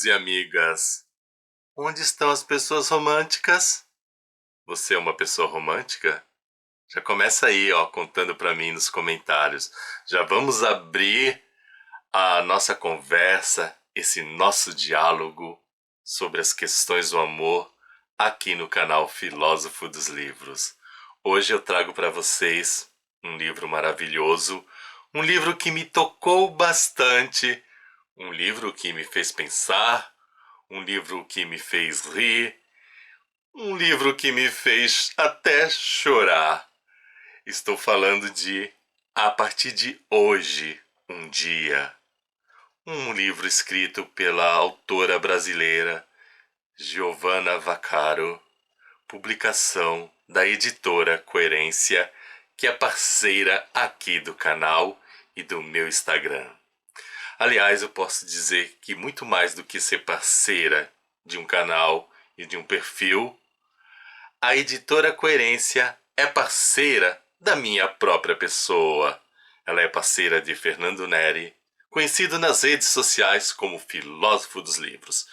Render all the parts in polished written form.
amigos e amigas. Onde estão as pessoas românticas? Você é uma pessoa romântica? Já começa aí, contando pra mim nos comentários. Já vamos abrir a nossa conversa, esse nosso diálogo sobre as questões do amor aqui no canal Filósofo dos Livros. Hoje eu trago para vocês um livro maravilhoso, um livro que me tocou bastante, um livro que me fez pensar, um livro que me fez rir, um livro que me fez até chorar. Estou falando de A Partir de Hoje, um Dia. Um livro escrito pela autora brasileira Giovanna Vaccaro, publicação da editora Coerência, que é parceira aqui do canal e do meu Instagram. Aliás, eu posso dizer que muito mais do que ser parceira de um canal e de um perfil, a editora Coerência é parceira da minha própria pessoa. Ela é parceira de Fernando Neri, conhecido nas redes sociais como Filósofo dos Livros.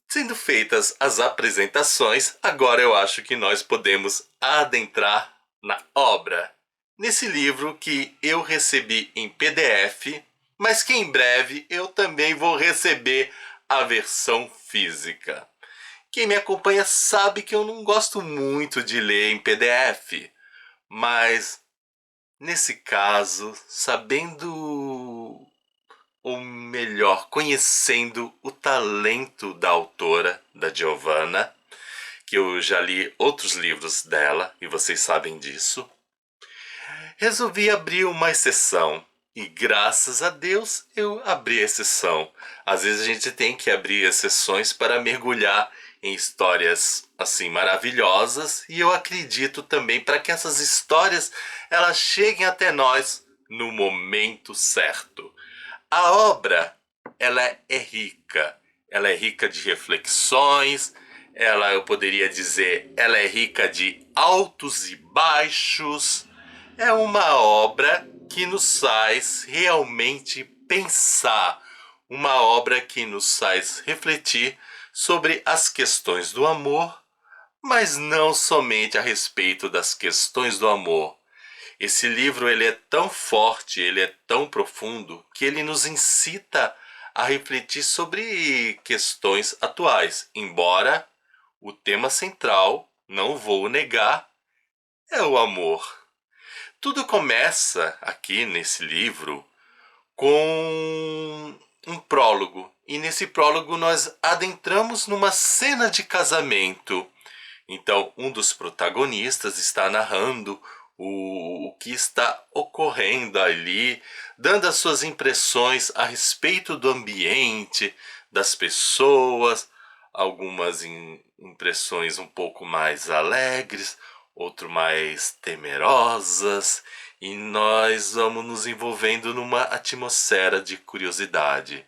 Sendo feitas as apresentações, agora eu acho que nós podemos adentrar na obra. Nesse livro que eu recebi em PDF, mas que em breve eu também vou receber a versão física. Quem me acompanha sabe que eu não gosto muito de ler em PDF, mas nesse caso, sabendo, ou melhor, conhecendo o talento da autora, da Giovanna, que eu já li outros livros dela, e vocês sabem disso, resolvi abrir uma exceção. E graças a Deus eu abri a exceção. Às vezes a gente tem que abrir exceções para mergulhar em histórias assim maravilhosas, e eu acredito também para que essas histórias elas cheguem até nós no momento certo. A obra ela é rica de reflexões, eu poderia dizer, ela é rica de altos e baixos. É uma obra que nos faz realmente pensar, uma obra que nos faz refletir sobre as questões do amor, mas não somente a respeito das questões do amor. Esse livro ele é tão forte, ele é tão profundo, que ele nos incita a refletir sobre questões atuais, embora o tema central, não vou negar, é o amor. Tudo começa aqui nesse livro com um prólogo. E nesse prólogo nós adentramos numa cena de casamento. Então, um dos protagonistas está narrando o que está ocorrendo ali, dando as suas impressões a respeito do ambiente, das pessoas, algumas impressões um pouco mais alegres, outras mais temerosas, e nós vamos nos envolvendo numa atmosfera de curiosidade.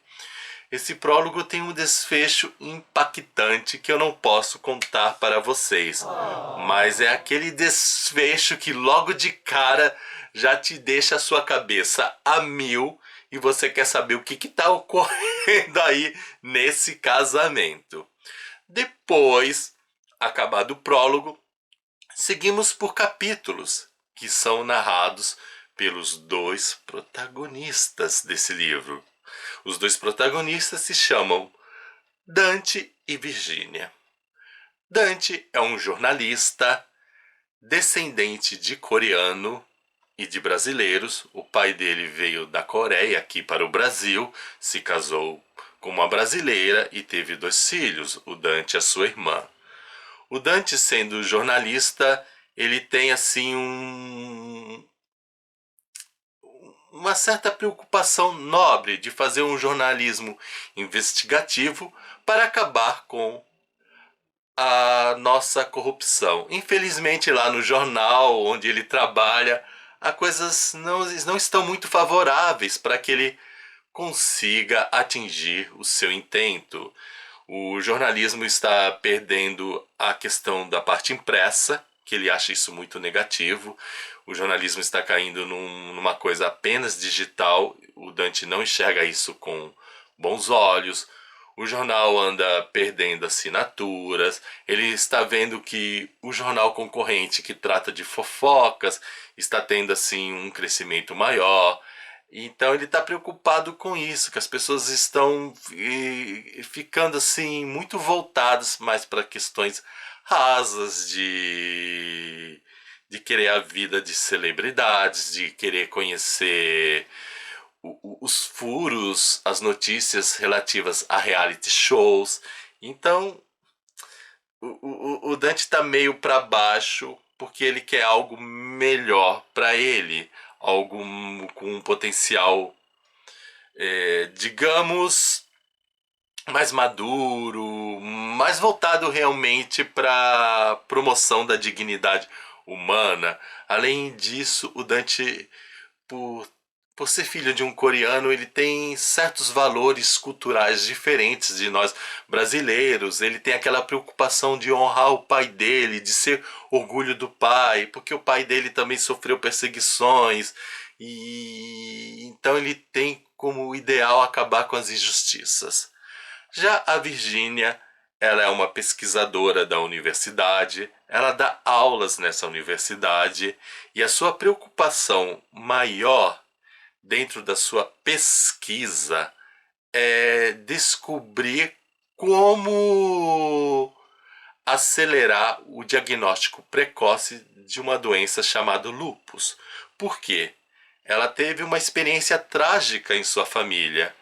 Esse prólogo tem um desfecho impactante que eu não posso contar para vocês, mas é aquele desfecho que logo de cara já te deixa a sua cabeça a mil e você quer saber o que está ocorrendo aí nesse casamento. Depois, acabado o prólogo, seguimos por capítulos que são narrados pelos dois protagonistas desse livro. Os dois protagonistas se chamam Dante e Virgínia. Dante é um jornalista descendente de coreano e de brasileiros. O pai dele veio da Coreia aqui para o Brasil, se casou com uma brasileira e teve 2 filhos, o Dante e a sua irmã. O Dante, sendo jornalista, ele tem assim uma certa preocupação nobre de fazer um jornalismo investigativo para acabar com a nossa corrupção. Infelizmente, lá no jornal onde ele trabalha, as coisas não estão muito favoráveis para que ele consiga atingir o seu intento. O jornalismo está perdendo a questão da parte impressa, que ele acha isso muito negativo. O jornalismo está caindo numa coisa apenas digital. O Dante não enxerga isso com bons olhos. o jornal anda perdendo assinaturas, ele está vendo que o jornal concorrente que trata de fofocas está tendo assim um crescimento maior. Então ele está preocupado com isso, que as pessoas estão ficando assim muito voltadas mais para questões rasas de querer a vida de celebridades, de querer conhecer os furos, as notícias relativas a reality shows. Então o Dante está meio para baixo porque ele quer algo melhor para ele, algo com um potencial, digamos, mais maduro, mais voltado realmente para promoção da dignidade humana. Além disso, o Dante, por, por ser filho de um coreano, ele tem certos valores culturais diferentes de nós brasileiros. Ele tem aquela preocupação de honrar o pai dele, de ser orgulho do pai, porque o pai dele também sofreu perseguições. E então ele tem como ideal acabar com as injustiças. Já a Virgínia, ela é uma pesquisadora da universidade, ela dá aulas nessa universidade e a sua preocupação maior dentro da sua pesquisa é descobrir como acelerar o diagnóstico precoce de uma doença chamada lúpus. Por quê? Ela teve uma experiência trágica em sua família.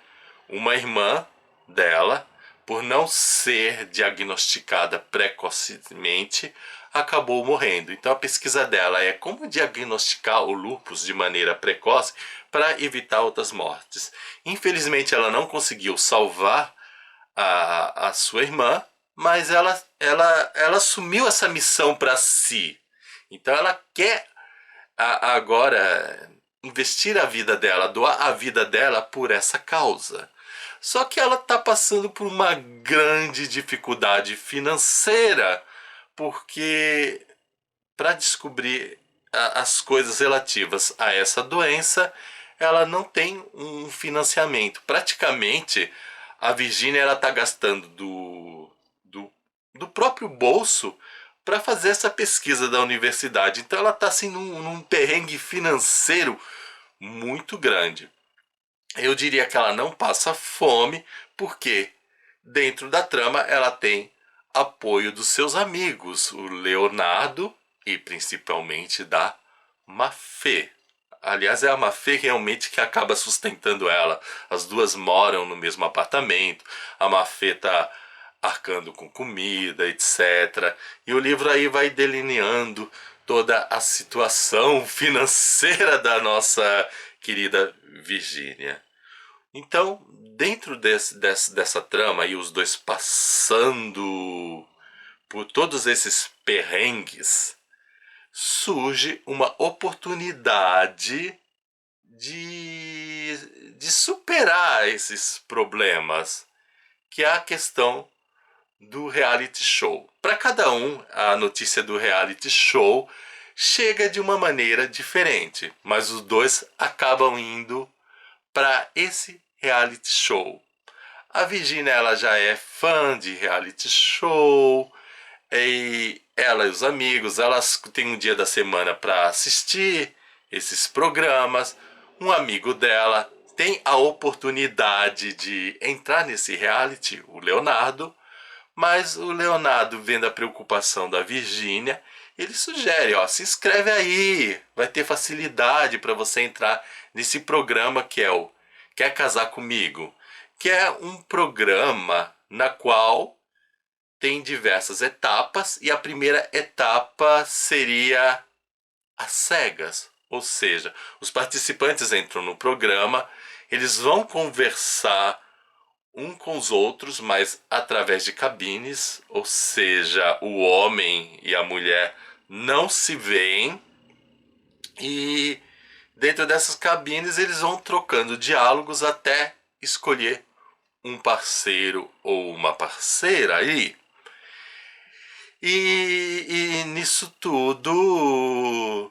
Uma irmã dela, por não ser diagnosticada precocemente, acabou morrendo. Então a pesquisa dela é como diagnosticar o lúpus de maneira precoce para evitar outras mortes. Infelizmente ela não conseguiu salvar a sua irmã, mas ela assumiu essa missão para si. Então ela quer agora investir a vida dela, doar a vida dela por essa causa. Só que ela está passando por uma grande dificuldade financeira, porque para descobrir as coisas relativas a essa doença, ela não tem um financiamento. Praticamente, a Virgínia está gastando do próprio bolso para fazer essa pesquisa da universidade. Então ela está assim num perrengue financeiro muito grande. Eu diria que ela não passa fome, porque dentro da trama ela tem apoio dos seus amigos, o Leonardo e principalmente da Mafê. Aliás, é a Mafê realmente que acaba sustentando ela. As duas moram no mesmo apartamento, a Mafê tá arcando com comida, etc. E o livro aí vai delineando toda a situação financeira da nossa querida Virgínia. Então, dentro dessa trama e os dois passando por todos esses perrengues, surge uma oportunidade de superar esses problemas, que é a questão do reality show. Para cada um, a notícia do reality show chega de uma maneira diferente, mas os dois acabam indo para esse reality show. A Virginia, ela já é fã de reality show, e ela e os amigos, elas têm um dia da semana para assistir esses programas. Um amigo dela tem a oportunidade de entrar nesse reality, o Leonardo, mas o Leonardo, vendo a preocupação da Virgínia, ele sugere, ó, se inscreve aí, vai ter facilidade para você entrar nesse programa que é o Quer Casar Comigo, que é um programa na qual tem diversas etapas e a primeira etapa seria às cegas, ou seja, os participantes entram no programa, eles vão conversar um com os outros, mas através de cabines, ou seja, o homem e a mulher não se veem, e dentro dessas cabines eles vão trocando diálogos até escolher um parceiro ou uma parceira aí. E nisso tudo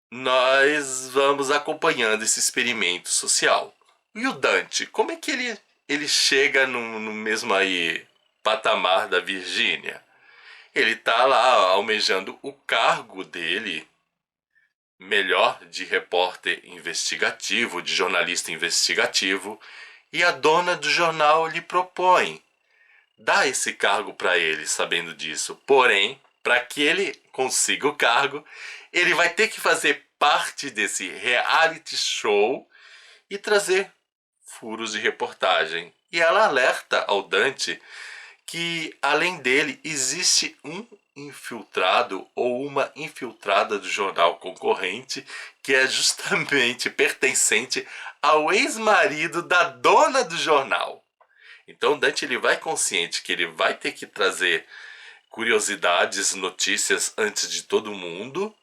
nós vamos acompanhando esse experimento social. E o Dante, como é que ele ele chega no mesmo aí patamar da Virgínia. Ele tá lá almejando o cargo dele, melhor de repórter investigativo, de jornalista investigativo, e a dona do jornal lhe propõe dar esse cargo para ele, sabendo disso. Porém, para que ele consiga o cargo, ele vai ter que fazer parte desse reality show e trazer furos de reportagem. E ela alerta ao Dante que, além dele, existe um infiltrado ou uma infiltrada do jornal concorrente que é justamente pertencente ao ex-marido da dona do jornal. Então Dante ele vai consciente que ele vai ter que trazer curiosidades, notícias antes de todo mundo,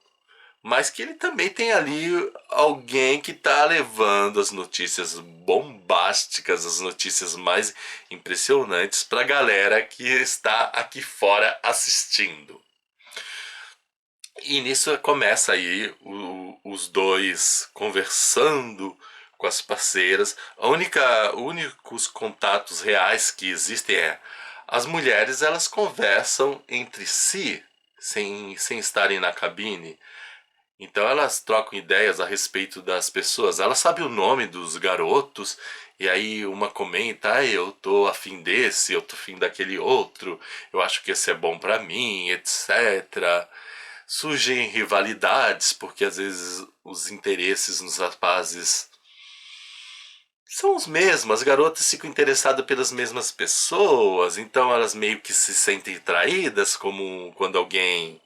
mas que ele também tem ali alguém que está levando as notícias bombásticas, as notícias mais impressionantes para a galera que está aqui fora assistindo. E nisso começa aí os dois conversando com as parceiras. Únicos contatos reais que existem é as mulheres, elas conversam entre si sem estarem na cabine. Então elas trocam ideias a respeito das pessoas. Ela sabe o nome dos garotos, e aí uma comenta, ah, eu tô afim desse, eu tô afim daquele outro, eu acho que esse é bom pra mim, etc. Surgem rivalidades, porque às vezes os interesses nos rapazes são os mesmos, as garotas ficam interessadas pelas mesmas pessoas, então elas meio que se sentem traídas, como quando alguém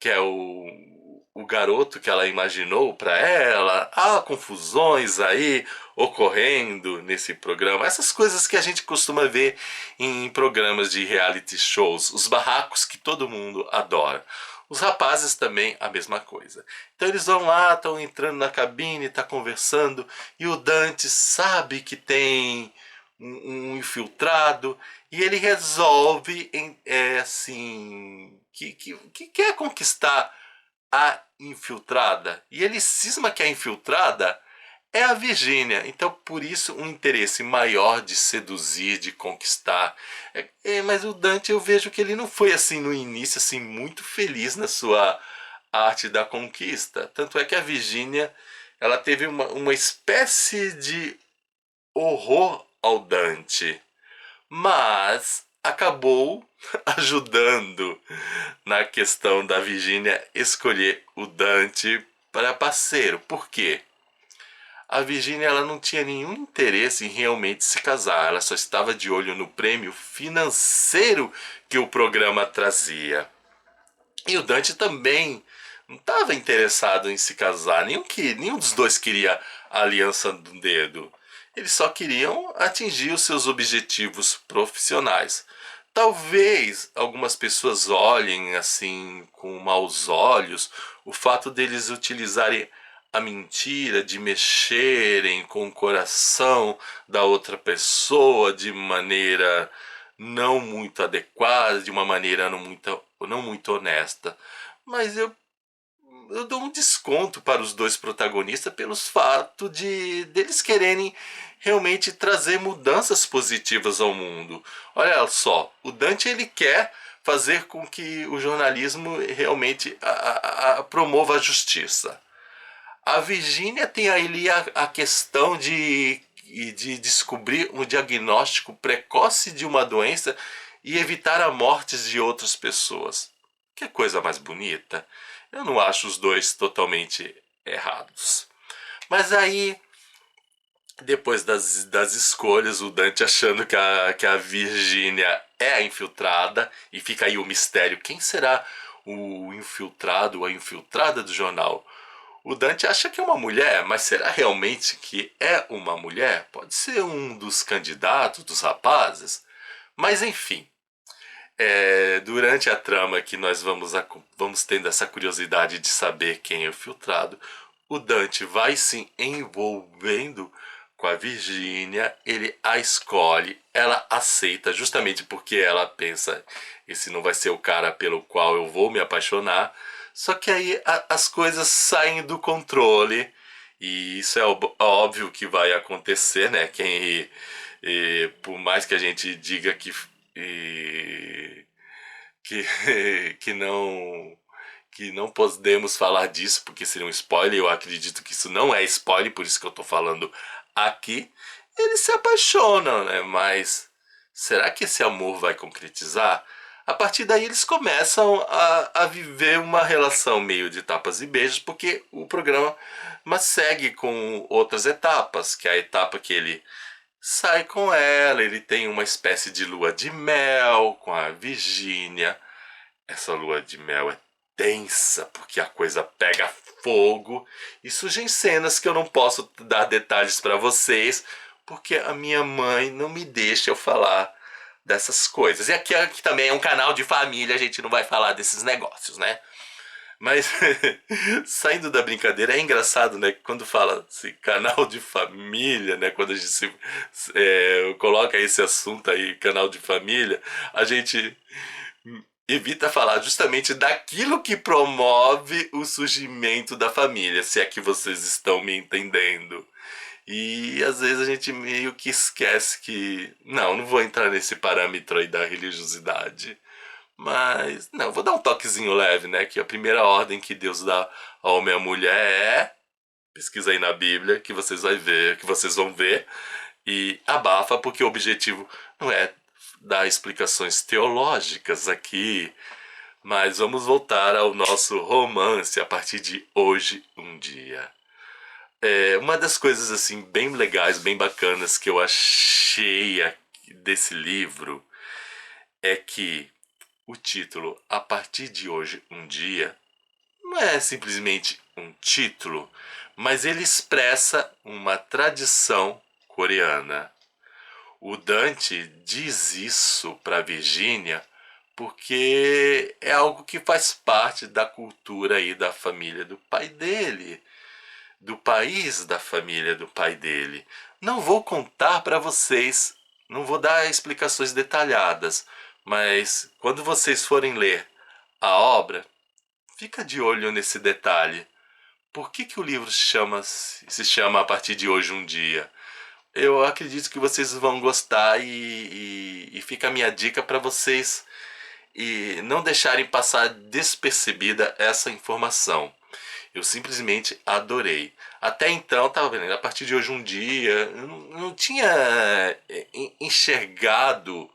que é o garoto que ela imaginou para ela. Há confusões aí ocorrendo nesse programa. Essas coisas que a gente costuma ver em programas de reality shows. Os barracos que todo mundo adora. Os rapazes também a mesma coisa. Então eles vão lá, estão entrando na cabine, tá conversando, e o Dante sabe que tem um infiltrado, e ele resolve assim que quer conquistar a infiltrada. E ele cisma que a infiltrada é a Virgínia. Então, por isso, um interesse maior de seduzir, de conquistar. Mas o Dante, eu vejo que ele não foi assim no início, assim, muito feliz na sua arte da conquista. Tanto é que a Virgínia, ela teve uma espécie de horror ao Dante, mas acabou ajudando na questão da Virgínia escolher o Dante para parceiro. Por quê? A Virgínia ela não tinha nenhum interesse em realmente se casar, ela só estava de olho no prêmio financeiro que o programa trazia. E o Dante também não estava interessado em se casar, nenhum dos dois queria a aliança do dedo. Eles só queriam atingir os seus objetivos profissionais. Talvez algumas pessoas olhem assim com maus olhos o fato deles utilizarem a mentira, de mexerem com o coração da outra pessoa de maneira não muito adequada, de uma maneira não muito honesta. Mas eu dou um desconto para os dois protagonistas pelos fatos de deles quererem realmente trazer mudanças positivas ao mundo. Olha só, o Dante ele quer fazer com que o jornalismo realmente promova a justiça. A Virgínia tem ali a questão de descobrir um diagnóstico precoce de uma doença e evitar a morte de outras pessoas. Que coisa mais bonita. Eu não acho os dois totalmente errados. Mas aí, depois das escolhas, o Dante achando que a Virgínia é a infiltrada, e fica aí o mistério: quem será o infiltrado ou a infiltrada do jornal? O Dante acha que é uma mulher, mas será realmente que é uma mulher? Pode ser um dos candidatos, dos rapazes? Mas enfim, durante a trama que nós vamos tendo essa curiosidade de saber quem é o filtrado, o Dante vai se envolvendo com a Virgínia, ele a escolhe, ela aceita justamente porque ela pensa, esse não vai ser o cara pelo qual eu vou me apaixonar. Só que aí as coisas saem do controle, e isso é óbvio que vai acontecer, né? E por mais que a gente diga que, que não podemos falar disso porque seria um spoiler, eu acredito que isso não é spoiler, por isso que eu tô falando aqui. Eles se apaixonam, né? Mas será que esse amor vai concretizar? A partir daí eles começam a viver uma relação meio de tapas e beijos, porque o programa mas segue com outras etapas, que é a etapa que ele sai com ela, ele tem uma espécie de lua de mel com a Virgínia. Essa lua de mel é tensa, porque a coisa pega fogo e surgem cenas que eu não posso dar detalhes para vocês, porque a minha mãe não me deixa eu falar dessas coisas. E aqui também é um canal de família, a gente não vai falar desses negócios, né? Mas saindo da brincadeira, é engraçado, né? Quando fala assim, canal de família, né? Quando a gente coloca esse assunto aí, canal de família, a gente evita falar justamente daquilo que promove o surgimento da família, se é que vocês estão me entendendo. E às vezes a gente meio que esquece que. Não vou entrar nesse parâmetro aí da religiosidade. Mas, não, vou dar um toquezinho leve, né? Que a primeira ordem que Deus dá ao homem e à mulher é. Pesquisa aí na Bíblia que vocês vão ver, e abafa, porque o objetivo não é dar explicações teológicas aqui, mas vamos voltar ao nosso romance a partir de hoje um dia. Uma das coisas assim bem legais, bem bacanas que eu achei desse livro é que o título A partir de hoje um dia não é simplesmente um título, mas ele expressa uma tradição coreana. O Dante diz isso para Virgínia porque é algo que faz parte da cultura aí da família do pai dele, do país da família do pai dele. Não vou contar para vocês, não vou dar explicações detalhadas, mas quando vocês forem ler a obra, fica de olho nesse detalhe. Por que o livro se chama A partir de hoje um dia? Eu acredito que vocês vão gostar e fica a minha dica para vocês e não deixarem passar despercebida essa informação. Eu simplesmente adorei. Até então, tava vendo, a partir de hoje um dia, eu não tinha enxergado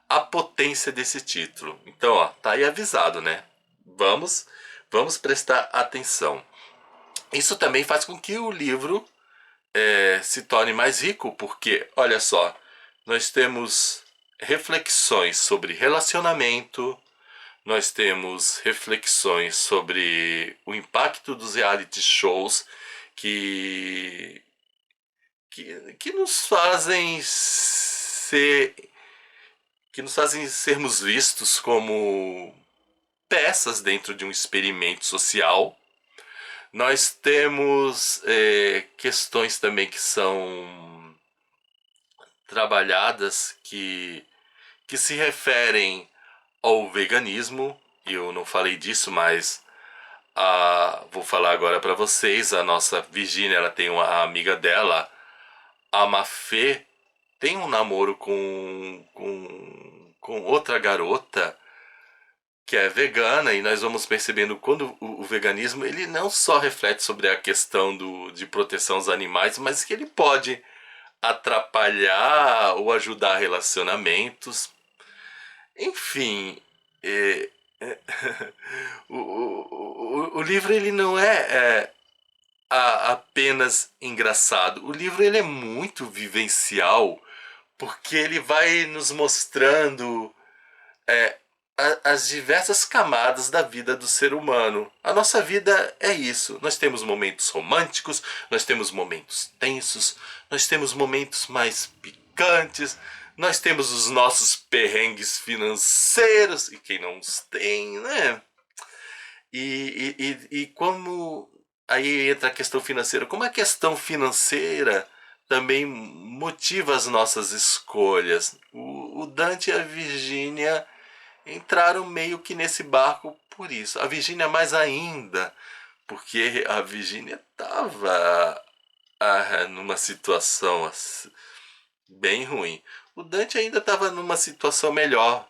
a potência desse título. Então, ó, tá aí avisado, né? Vamos, vamos prestar atenção. Isso também faz com que o livro se torne mais rico, porque, olha só, nós temos reflexões sobre relacionamento, nós temos reflexões sobre o impacto dos reality shows que, que nos fazem sermos vistos como peças dentro de um experimento social. Nós temos questões também que são trabalhadas que se referem ao veganismo. Eu não falei disso, mas vou falar agora para vocês. A nossa Virgínia, ela tem uma amiga dela, a Mafê, tem um namoro com outra garota que é vegana, e nós vamos percebendo quando o veganismo ele não só reflete sobre a questão de proteção aos animais, mas que ele pode atrapalhar ou ajudar relacionamentos. Enfim, é, é, o livro ele não apenas engraçado. O livro ele é muito vivencial, porque ele vai nos mostrando é, as diversas camadas da vida do ser humano. A nossa vida é isso. Nós temos momentos românticos, nós temos momentos tensos, nós temos momentos mais picantes, nós temos os nossos perrengues financeiros, e quem não os tem, né? E como aí entra a questão financeira, como a questão financeira também motiva as nossas escolhas. O Dante e a Virgínia entraram meio que nesse barco por isso. A Virgínia mais ainda, porque a Virgínia estava numa situação bem ruim. O Dante ainda estava numa situação melhor.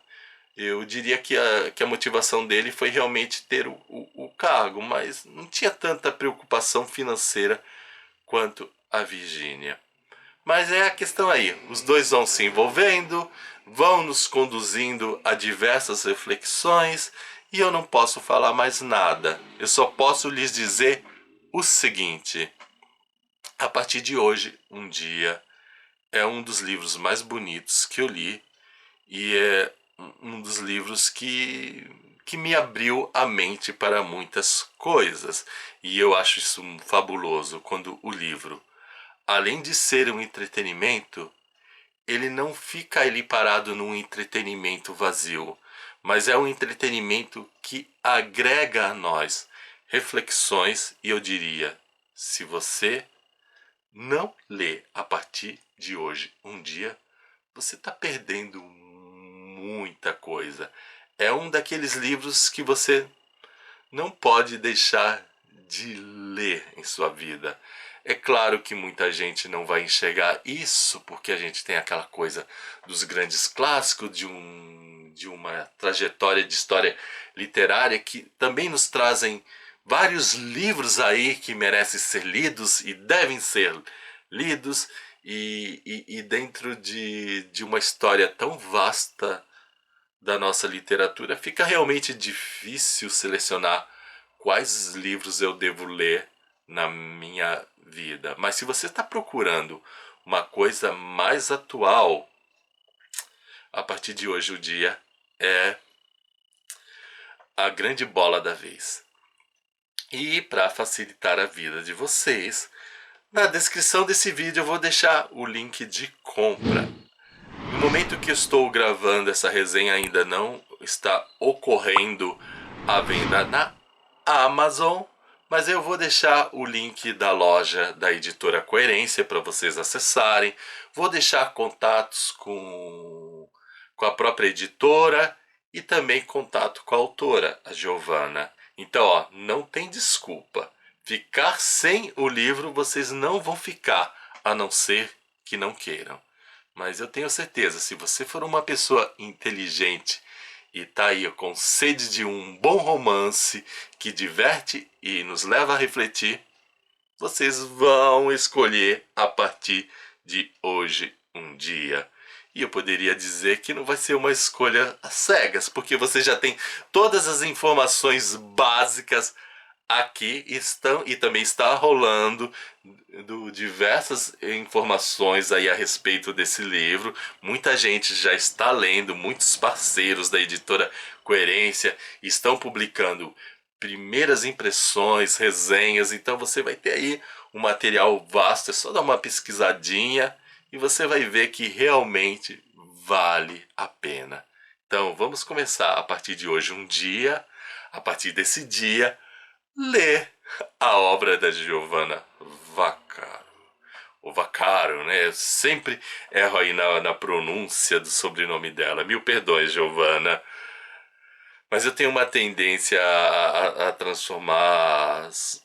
Eu diria que a motivação dele foi realmente ter o cargo, mas não tinha tanta preocupação financeira quanto a Virgínia. Mas é a questão aí, os dois vão se envolvendo, vão nos conduzindo a diversas reflexões e eu não posso falar mais nada. Eu só posso lhes dizer o seguinte: a partir de hoje, um dia, é um dos livros mais bonitos que eu li e é um dos livros que me abriu a mente para muitas coisas. E eu acho isso fabuloso quando o livro, além de ser um entretenimento, ele não fica ali parado num entretenimento vazio, mas é um entretenimento que agrega a nós reflexões e eu diria, se você não lê a partir de hoje um dia, você está perdendo muita coisa. É um daqueles livros que você não pode deixar de ler em sua vida. É claro que muita gente não vai enxergar isso porque a gente tem aquela coisa dos grandes clássicos, de uma trajetória de história literária que também nos trazem vários livros aí que merecem ser lidos e devem ser lidos, e dentro de uma história tão vasta da nossa literatura, fica realmente difícil selecionar quais livros eu devo ler na minha vida. Mas se você está procurando uma coisa mais atual, a partir de hoje o dia é a grande bola da vez. E para facilitar a vida de vocês, na descrição desse vídeo eu vou deixar o link de compra. No momento que eu estou gravando essa resenha ainda não está ocorrendo a venda na Amazon, mas eu vou deixar o link da loja da editora Coerência para vocês acessarem. Vou deixar contatos com a própria editora e também contato com a autora, a Giovanna. Então, ó, não tem desculpa. Ficar sem o livro vocês não vão ficar, a não ser que não queiram. Mas eu tenho certeza, se você for uma pessoa inteligente e tá aí com sede de um bom romance que diverte e nos leva a refletir, vocês vão escolher a partir de hoje um dia. E eu poderia dizer que não vai ser uma escolha às cegas, porque você já tem todas as informações básicas aqui estão, e também está rolando diversas informações aí a respeito desse livro. Muita gente já está lendo, muitos parceiros da editora Coerência estão publicando primeiras impressões, resenhas, então você vai ter aí um material vasto, é só dar uma pesquisadinha e você vai ver que realmente vale a pena. Então vamos começar a partir de hoje um dia, a partir desse dia, ler a obra da Giovanna Vaccaro. O Vaccaro, né? Eu sempre erro aí na pronúncia do sobrenome dela. Mil perdões, Giovanna. Mas eu tenho uma tendência a transformar as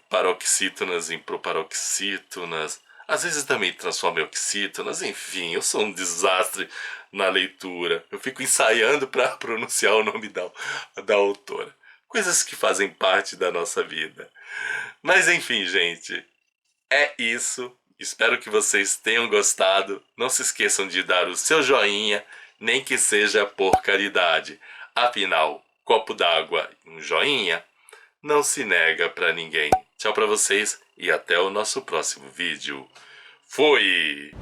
paroxítonas em proparoxítonas. Às vezes também transformo em oxítonas. Enfim, eu sou um desastre na leitura. Eu fico ensaiando para pronunciar o nome da autora. Coisas que fazem parte da nossa vida. Mas enfim, gente, é isso. Espero que vocês tenham gostado. Não se esqueçam de dar o seu joinha, nem que seja por caridade. Afinal, copo d'água e um joinha não se nega pra ninguém. Tchau pra vocês e até o nosso próximo vídeo. Fui!